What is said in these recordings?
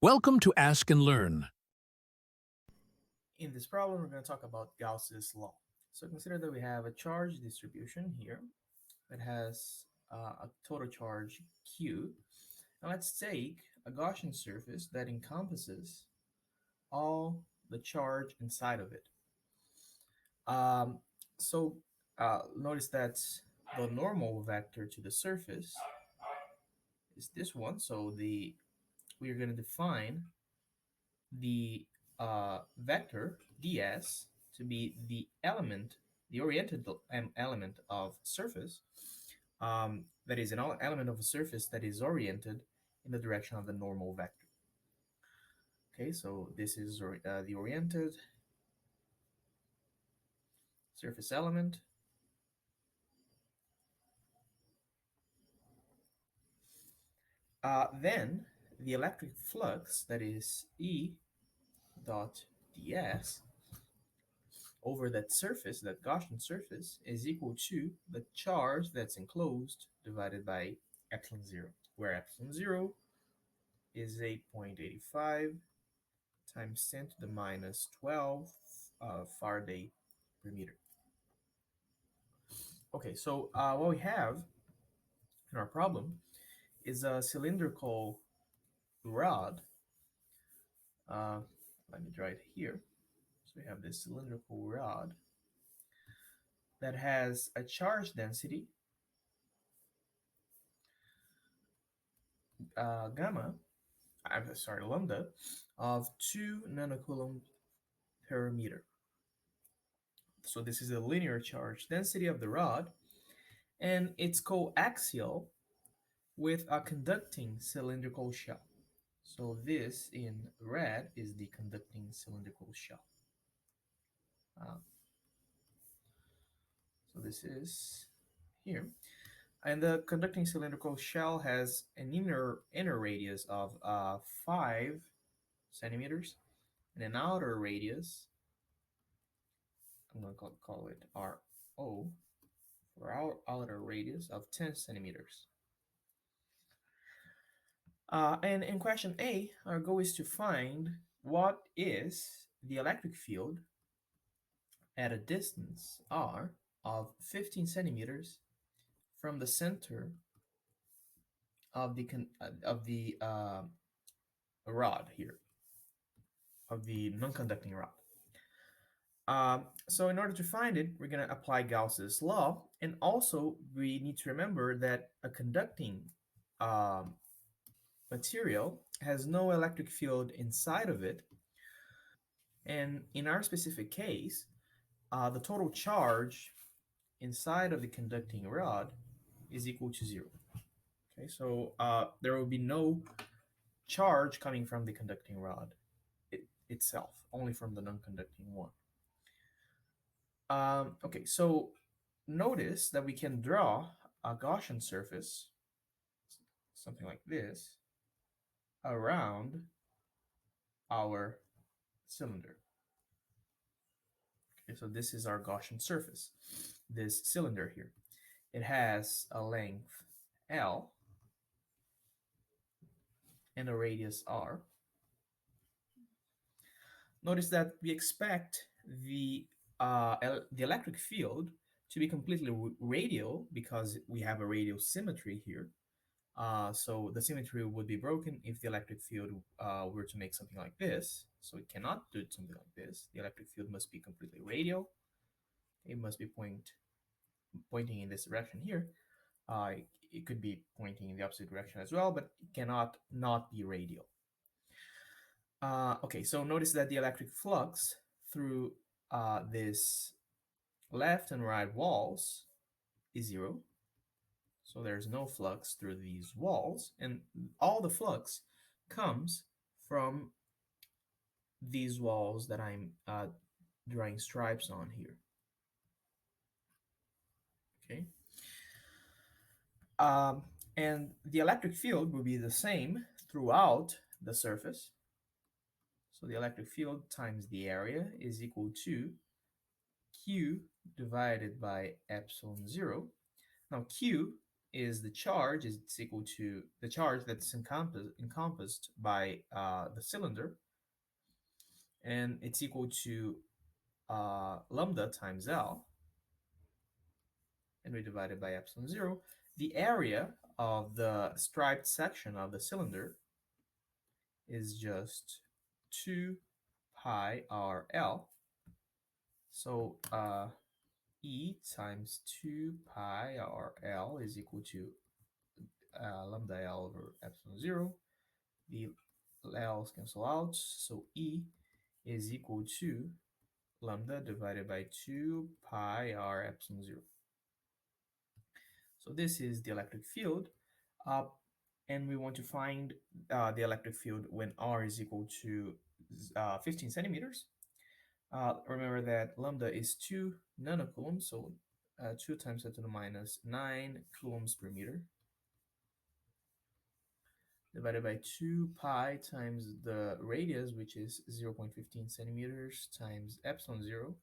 Welcome to Ask and Learn. In this problem, we're going to talk about Gauss's law. So consider that we have a charge distribution here that has a total charge Q. And let's take a Gaussian surface that encompasses all the charge inside of it. Um, so notice that the normal vector to the surface is this one. So we are going to define the vector ds to be the oriented element of surface. That is an element of a surface that is oriented in the direction of the normal vector. Okay, so this is the oriented surface element. Then the electric flux, that is E dot ds, over that surface, that Gaussian surface, is equal to the charge that's enclosed divided by epsilon 0, where epsilon 0 is 8.85 times 10 to the minus 12 Faraday per meter. Okay, so what we have in our problem is a cylindrical rod. Uh, Let me draw it here. So we have this cylindrical rod that has a charge density gamma, I'm sorry, lambda, of 2 nanocoulomb per meter. So this is the linear charge density of the rod, and it's coaxial with a conducting cylindrical shell. So this in red is the conducting cylindrical shell. Uh, so this is here. And the conducting cylindrical shell has an inner radius of 5 centimeters and an outer radius, I'm going to call it RO, for our outer radius of 10 centimeters. And in question A, our goal is to find what is the electric field at a distance r of 15 centimeters from the center of the rod here, of the non-conducting rod. So in order to find it, we're going to apply Gauss's law, and also we need to remember that a conducting um, material has no electric field inside of it, and in our specific case, the total charge inside of the conducting rod is equal to 0. Okay, so there will be no charge coming from the conducting rod itself, only from the non-conducting one. Okay, so notice that we can draw a Gaussian surface, something like this, around our cylinder. Okay, so this is our Gaussian surface, this cylinder here. It has a length L and a radius R. Notice that we expect the electric field to be completely radial because we have a radial symmetry here. So the symmetry would be broken if the electric field were to make something like this. So it cannot do something like this. The electric field must be completely radial. It must be pointing in this direction here. It could be pointing in the opposite direction as well, but it cannot not be radial. Okay, so notice that the electric flux through this left and right walls is 0. So there's no flux through these walls, and all the flux comes from these walls that I'm drawing stripes on here. Okay. And the electric field will be the same throughout the surface. So the electric field times the area is equal to Q divided by epsilon 0. Now Q is the charge is equal to the charge that's encompassed by the cylinder, and it's equal to lambda times L, and we divide it by epsilon 0. The area of the striped section of the cylinder is just 2 pi RL. So E times 2 pi RL is equal to lambda L over epsilon 0. The L's cancel out, so E is equal to lambda divided by 2 pi R epsilon 0. So this is the electric field, uh, and we want to find the electric field when R is equal to 15 centimeters. Remember that lambda is 2 nanocoulombs, so 2 times 10 to the minus 9 coulombs per meter, divided by 2 pi times the radius, which is 0.15 centimeters, times epsilon 0,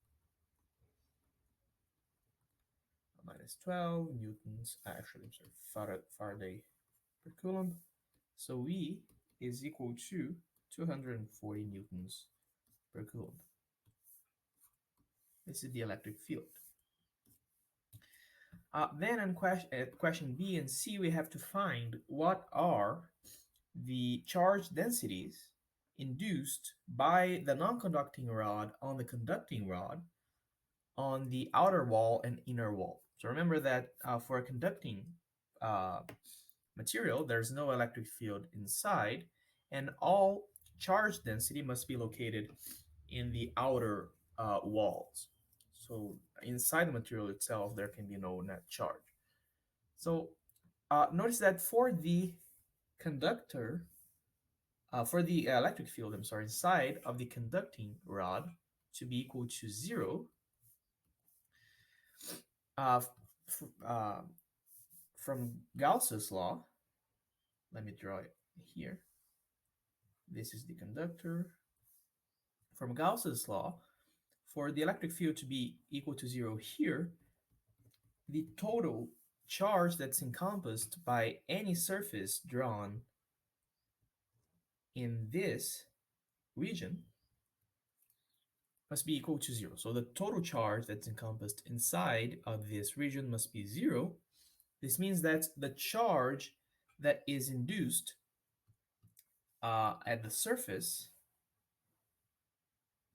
minus 12 newtons, actually, I'm sorry, Faraday per coulomb. So E is equal to 240 newtons per coulomb. This is the electric field. Then in question B and C, we have to find what are the charge densities induced by the non-conducting rod on the conducting rod on the outer wall and inner wall. So remember that for a conducting uh, material, there's no electric field inside, and all charge density must be located in the outer walls. So inside the material itself, there can be no net charge. So notice that for the conductor, for the electric field, I'm sorry, inside of the conducting rod to be equal to 0, uh, uh, from Gauss's law, let me draw it here. This is the conductor. From Gauss's law, for the electric field to be equal to 0 here, the total charge that's encompassed by any surface drawn in this region must be equal to 0. So the total charge that's encompassed inside of this region must be 0. This means that the charge that is induced at the surface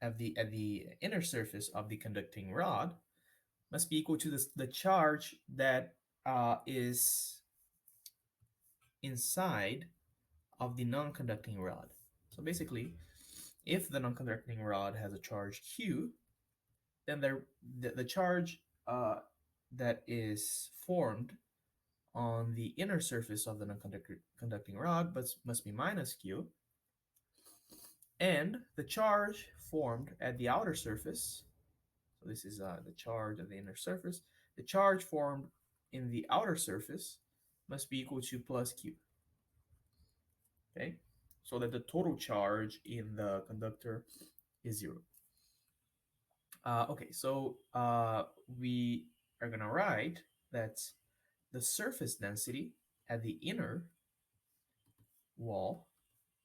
at the inner surface of the conducting rod must be equal to the charge that is inside of the non-conducting rod. So basically, if the non-conducting rod has a charge Q, then the charge that is formed on the inner surface of the non-conducting rod must be minus Q, and the charge formed at the outer surface, so this is the charge of the inner surface, the charge formed in the outer surface must be equal to plus Q. Okay, so that the total charge in the conductor is 0. Okay, so we are going to write that the surface density at the inner wall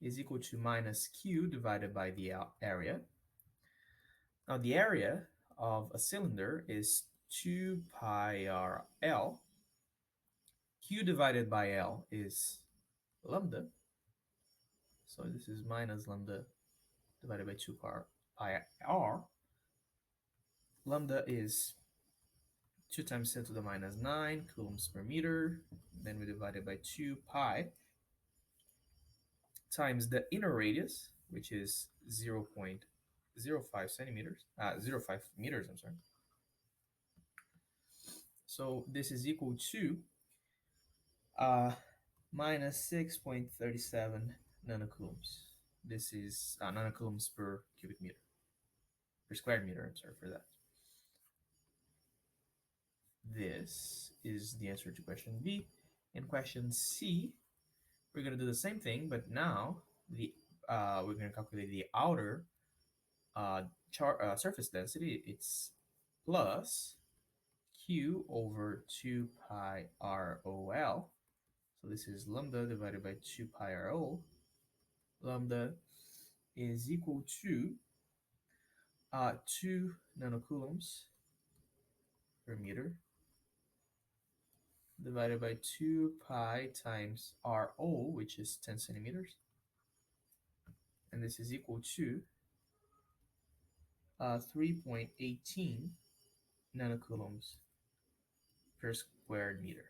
is equal to minus Q divided by the area. Now the area of a cylinder is 2 pi r L. Q divided by L is lambda. So this is minus lambda divided by 2 pi r. Lambda is 2 times 10 to the minus 9 coulombs per meter. Then we divide it by 2 pi times the inner radius, which is 0.05 centimeters, 0.5 meters, I'm sorry. So this is equal to minus 6.37 nanocoulombs. This is nanocoulombs per cubic meter, per square meter, I'm sorry for that. This is the answer to question B. In question C, we're going to do the same thing, but now we're going to calculate the outer surface density. It's plus q over 2 pi rol. So this is lambda divided by 2 pi rho. Lambda is equal to 2 nanocoulombs per meter divided by 2 pi times rho, which is 10 centimeters. And this is equal to 3.18 nanocoulombs per square meter.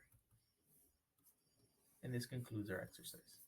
And this concludes our exercise.